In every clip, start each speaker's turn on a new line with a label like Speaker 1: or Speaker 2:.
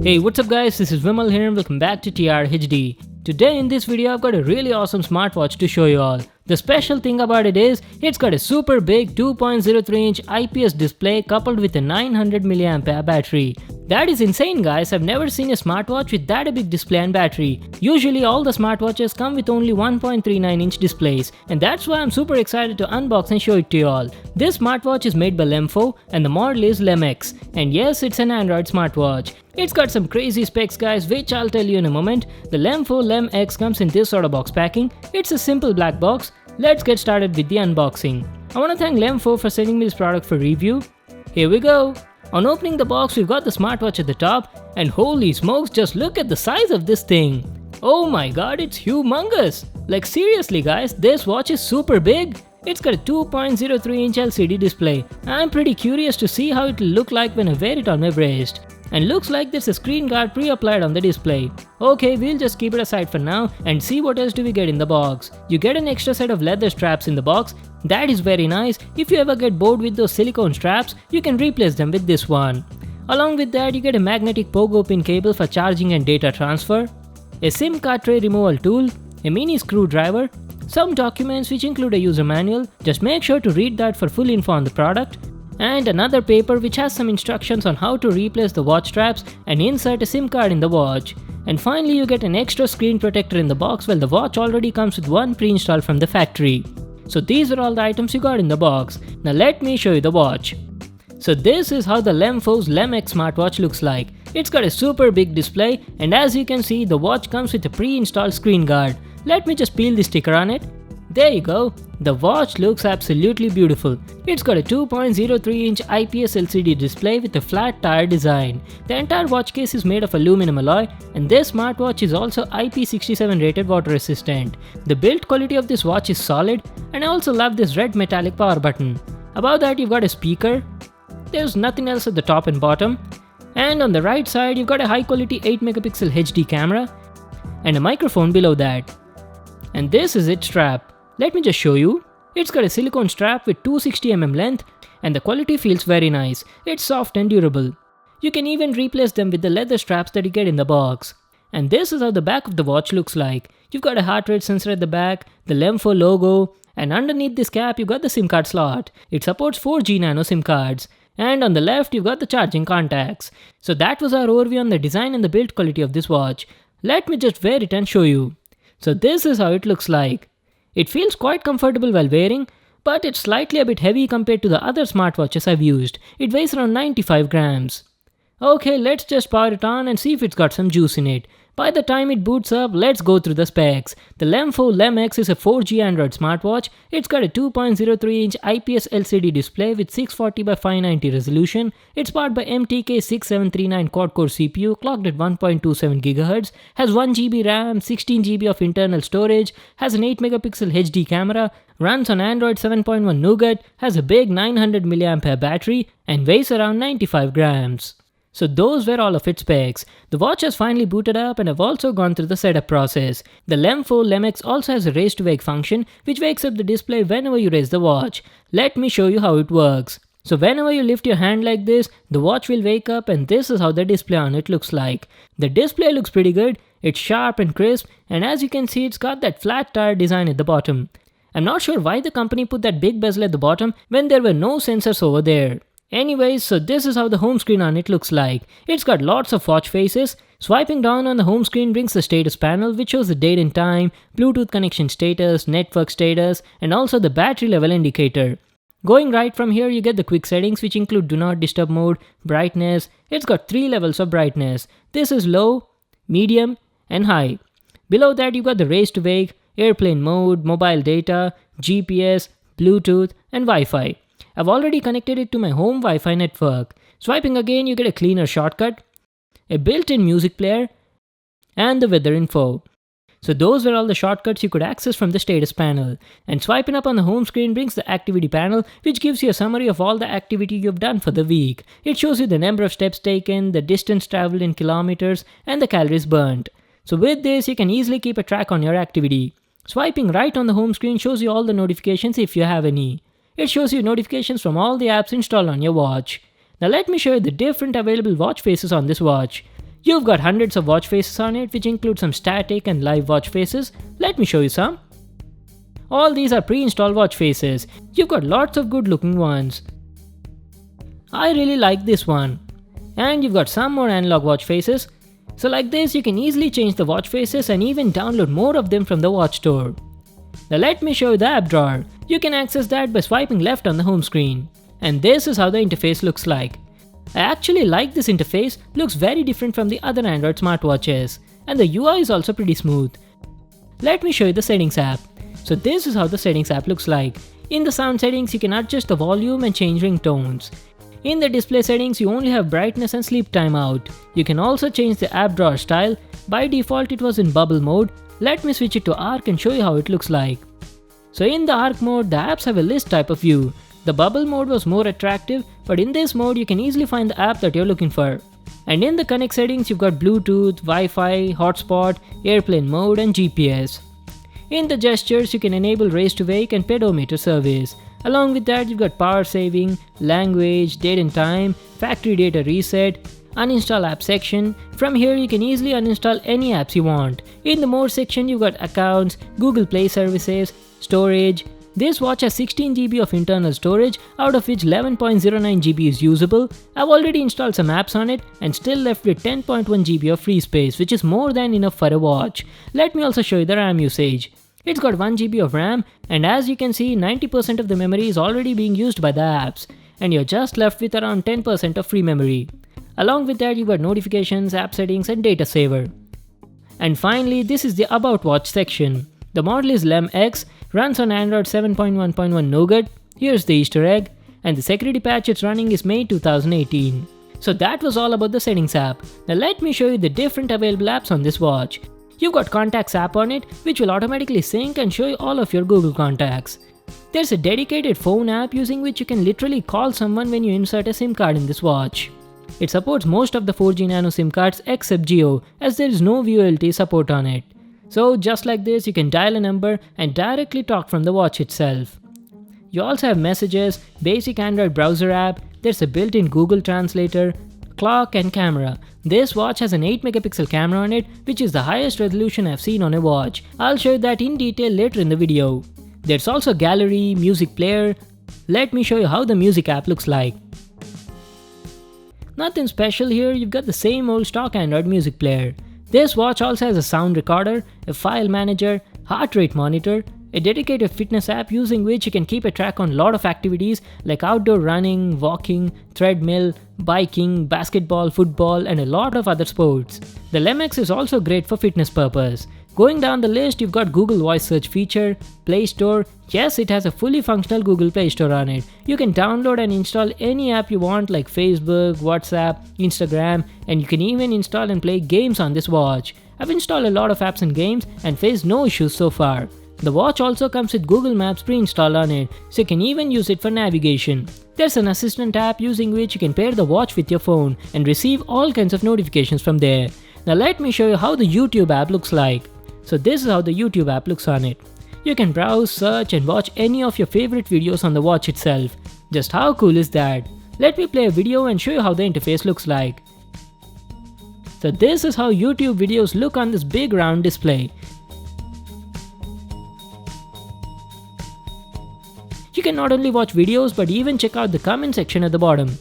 Speaker 1: Hey, what's up guys, this is Vimal here and welcome back to TRHD. Today in this video I've got a really awesome smartwatch to show you all. The special thing about it is, it's got a super big 2.03-inch IPS display coupled with a 900 mAh battery. That is insane guys, I've never seen a smartwatch with that big display and battery. Usually all the smartwatches come with only 1.39-inch displays, and that's why I'm super excited to unbox and show it to you all. This smartwatch is made by Lemfo and the model is LemX, and yes, it's an Android smartwatch. It's got some crazy specs guys, which I'll tell you in a moment. The Lemfo LemX comes in this sort of box packing. It's a simple black box. Let's get started with the unboxing. I want to thank Lemfo for sending me this product for review. Here we go. On opening the box, we've got the smartwatch at the top, and holy smokes, just look at the size of this thing. Oh my god, it's humongous. Like seriously guys, this watch is super big. It's got a 2.03-inch LCD display. I'm pretty curious to see how it will look like when I wear it on my wrist. And looks like there's a screen guard pre-applied on the display. Okay, we'll just keep it aside for now and see what else do we get in the box. You get an extra set of leather straps in the box. That is very nice. If you ever get bored with those silicone straps, you can replace them with this one. Along with that, you get a magnetic pogo pin cable for charging and data transfer, a SIM card tray removal tool, a mini screwdriver, some documents which include a user manual. Just make sure to read that for full info on the product, and another paper which has some instructions on how to replace the watch straps and insert a SIM card in the watch. And finally you get an extra screen protector in the box, while the watch already comes with one pre-installed from the factory. So these are all the items you got in the box. Now let me show you the watch. So this is how the Lemfo's LemX smartwatch looks like. It's got a super big display, and as you can see, the watch comes with a pre-installed screen guard. Let me just peel the sticker on it. There you go. The watch looks absolutely beautiful. It's got a 2.03-inch IPS LCD display with a flat tire design. The entire watch case is made of aluminum alloy, and this smartwatch is also IP67 rated water resistant. The build quality of this watch is solid, and I also love this red metallic power button. Above that you've got a speaker. There's nothing else at the top and bottom. And on the right side you've got a high quality 8MP HD camera and a microphone below that. And this is its strap. Let me just show you. It's got a silicone strap with 260mm length, and the quality feels very nice. It's soft and durable. You can even replace them with the leather straps that you get in the box. And this is how the back of the watch looks like. You've got a heart rate sensor at the back, the Lemfo logo, and underneath this cap you've got the SIM card slot. It supports 4G nano SIM cards. And on the left you've got the charging contacts. So that was our overview on the design and the build quality of this watch. Let me just wear it and show you. So this is how it looks like. It feels quite comfortable while wearing, but it's slightly a bit heavy compared to the other smartwatches I've used. It weighs around 95 grams. Okay, let's just power it on and see if it's got some juice in it. By the time it boots up, let's go through the specs. The Lemfo LemX is a 4G Android smartwatch. It's got a 2.03-inch IPS LCD display with 640x590 resolution. It's powered by MTK6739 quad-core CPU, clocked at 1.27 GHz, has 1GB RAM, 16GB of internal storage, has an 8MP HD camera, runs on Android 7.1 Nougat, has a big 900 mAh battery, and weighs around 95 grams. So those were all of its specs. The watch has finally booted up, and I've also gone through the setup process. The Lemfo LemX also has a raise to wake function which wakes up the display whenever you raise the watch. Let me show you how it works. So whenever you lift your hand like this, the watch will wake up, and this is how the display on it looks like. The display looks pretty good. It's sharp and crisp, and as you can see, it's got that flat tire design at the bottom. I'm not sure why the company put that big bezel at the bottom when there were no sensors over there. Anyways, so this is how the home screen on it looks like. It's got lots of watch faces. Swiping down on the home screen brings the status panel which shows the date and time, Bluetooth connection status, network status, and also the battery level indicator. Going right from here you get the quick settings which include do not disturb mode, brightness. It's got 3 levels of brightness. This is low, medium, and high. Below that you got the raise to wake, airplane mode, mobile data, GPS, Bluetooth, and Wi-Fi. I've already connected it to my home Wi-Fi network. Swiping again you get a cleaner shortcut, a built-in music player, and the weather info. So those were all the shortcuts you could access from the status panel. And swiping up on the home screen brings the activity panel which gives you a summary of all the activity you've done for the week. It shows you the number of steps taken, the distance traveled in kilometers, and the calories burnt. So with this you can easily keep a track on your activity. Swiping right on the home screen shows you all the notifications if you have any. It shows you notifications from all the apps installed on your watch. Now let me show you the different available watch faces on this watch. You've got hundreds of watch faces on it, which include some static and live watch faces. Let me show you some. All these are pre-installed watch faces. You've got lots of good looking ones. I really like this one. And you've got some more analog watch faces. So like this, you can easily change the watch faces and even download more of them from the watch store. Now let me show you the app drawer. You can access that by swiping left on the home screen. And this is how the interface looks like. I actually like this interface, looks very different from the other Android smartwatches. And the UI is also pretty smooth. Let me show you the settings app. So this is how the settings app looks like. In the sound settings, you can adjust the volume and change ringtones. In the display settings, you only have brightness and sleep timeout. You can also change the app drawer style. By default, it was in bubble mode. Let me switch it to arc and show you how it looks like. So in the arc mode, the apps have a list type of view. The bubble mode was more attractive, but in this mode, you can easily find the app that you're looking for. And in the connect settings, you've got Bluetooth, Wi-Fi, hotspot, airplane mode and GPS. In the gestures, you can enable raise to wake and pedometer service. Along with that, you've got power saving, language, date and time, factory data reset, uninstall app section. From here, you can easily uninstall any apps you want. In the more section, you've got accounts, Google Play services, storage. This watch has 16 GB of internal storage, out of which 11.09 GB is usable. I've already installed some apps on it and still left with 10.1 GB of free space, which is more than enough for a watch. Let me also show you the RAM usage. It's got 1 GB of RAM, and as you can see, 90% of the memory is already being used by the apps, and you're just left with around 10% of free memory. Along with that, you've got notifications, app settings and data saver. And finally, this is the About Watch section. The model is LemX, runs on Android 7.1.1 Nougat. Here's the Easter egg, and the security patch it's running is May 2018. So that was all about the settings app. Now let me show you the different available apps on this watch. You've got Contacts app on it, which will automatically sync and show you all of your Google contacts. There's a dedicated phone app using which you can literally call someone when you insert a SIM card in this watch. It supports most of the 4G Nano SIM cards except Geo, as there is no VoLTE support on it. So just like this, you can dial a number and directly talk from the watch itself. You also have messages, basic Android browser app, there's a built-in Google Translator, clock and camera. This watch has an 8 megapixel camera on it, which is the highest resolution I've seen on a watch. I'll show you that in detail later in the video. There's also gallery, music player. Let me show you how the music app looks like. Nothing special here, you've got the same old stock Android music player. This watch also has a sound recorder, a file manager, heart rate monitor, a dedicated fitness app using which you can keep a track on a lot of activities like outdoor running, walking, treadmill, biking, basketball, football and a lot of other sports. The LemX is also great for fitness purpose. Going down the list, you've got Google Voice Search feature, Play Store. Yes, it has a fully functional Google Play Store on it. You can download and install any app you want like Facebook, WhatsApp, Instagram, and you can even install and play games on this watch. I've installed a lot of apps and games and faced no issues so far. The watch also comes with Google Maps pre-installed on it, so you can even use it for navigation. There's an assistant app using which you can pair the watch with your phone and receive all kinds of notifications from there. Now let me show you how the YouTube app looks like. So this is how the YouTube app looks on it. You can browse, search and watch any of your favorite videos on the watch itself. Just how cool is that? Let me play a video and show you how the interface looks like. So this is how YouTube videos look on this big round display. You can not only watch videos but even check out the comment section at the bottom.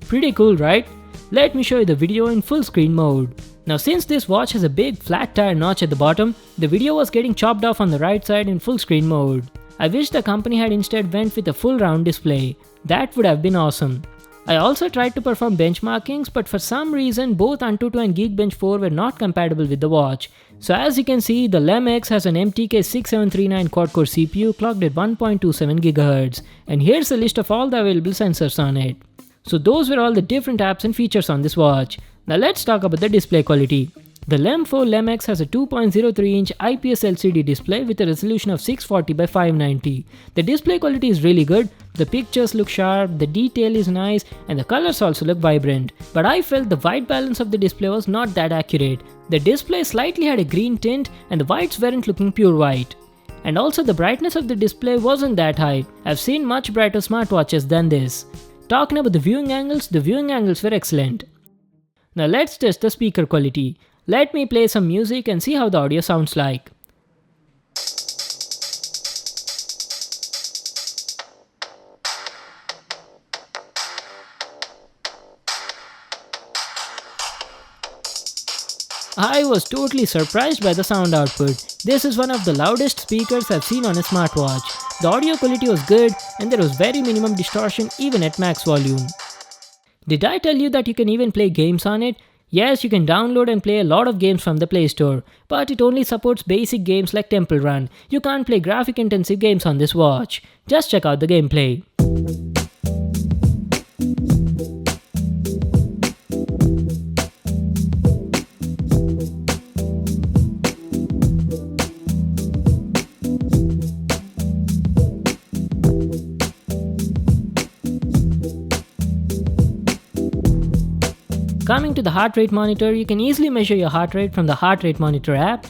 Speaker 1: Pretty cool, right? Let me show you the video in full screen mode. Now since this watch has a big flat tire notch at the bottom, the video was getting chopped off on the right side in full screen mode. I wish the company had instead went with a full round display. That would have been awesome. I also tried to perform benchmarkings, but for some reason both Antutu and Geekbench 4 were not compatible with the watch. So as you can see, the LemX has an MTK 6739 quad-core CPU clocked at 1.27 GHz. And here's a list of all the available sensors on it. So those were all the different apps and features on this watch. Now let's talk about the display quality. The Lemfo LemX has a 2.03-inch IPS LCD display with a resolution of 640 by 590. The display quality is really good, the pictures look sharp, the detail is nice and the colors also look vibrant. But I felt the white balance of the display was not that accurate. The display slightly had a green tint and the whites weren't looking pure white. And also the brightness of the display wasn't that high. I've seen much brighter smartwatches than this. Talking about the viewing angles were excellent. Now let's test the speaker quality. Let me play some music and see how the audio sounds like. I was totally surprised by the sound output. This is one of the loudest speakers I've seen on a smartwatch. The audio quality was good and there was very minimum distortion even at max volume. Did I tell you that you can even play games on it? Yes, you can download and play a lot of games from the Play Store, but it only supports basic games like Temple Run. You can't play graphic intensive games on this watch. Just check out the gameplay. Coming to the heart rate monitor, you can easily measure your heart rate from the heart rate monitor app.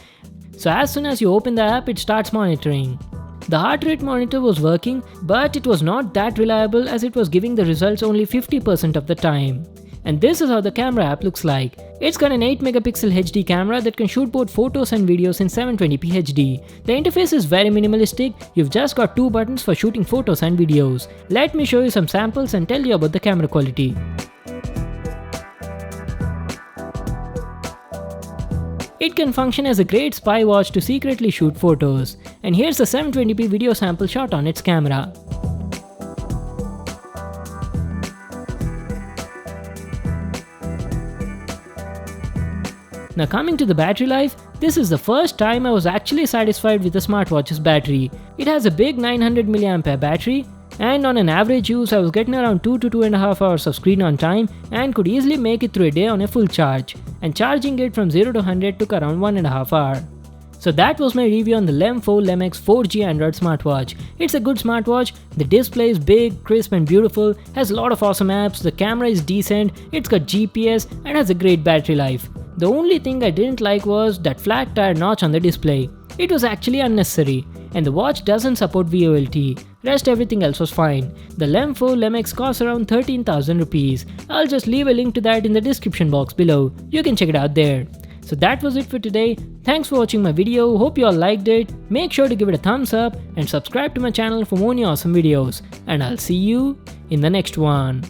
Speaker 1: So as soon as you open the app, it starts monitoring. The heart rate monitor was working, but it was not that reliable as it was giving the results only 50% of the time. And this is how the camera app looks like. It's got an 8 megapixel HD camera that can shoot both photos and videos in 720p HD. The interface is very minimalistic, you've just got 2 buttons for shooting photos and videos. Let me show you some samples and tell you about the camera quality. It can function as a great spy watch to secretly shoot photos. And here's the 720p video sample shot on its camera. Now coming to the battery life, this is the first time I was actually satisfied with the smartwatch's battery. It has a big 900 mAh battery, and on an average use I was getting around 2 to 2.5 hours of screen on time and could easily make it through a day on a full charge, and charging it from 0 to 100 took around 1.5 hours. So that was my review on the Lemfo LemX 4G Android smartwatch. It's a good smartwatch, the display is big, crisp and beautiful, has a lot of awesome apps, the camera is decent, it's got GPS and has a great battery life. The only thing I didn't like was that flat tire notch on the display. It was actually unnecessary, and the watch doesn't support VOLT. Rest everything else was fine. The Lemfo LemX costs around 13,000 rupees. I'll just leave a link to that in the description box below. You can check it out there. So that was it for today. Thanks for watching my video. Hope you all liked it. Make sure to give it a thumbs up and subscribe to my channel for more new awesome videos. And I'll see you in the next one.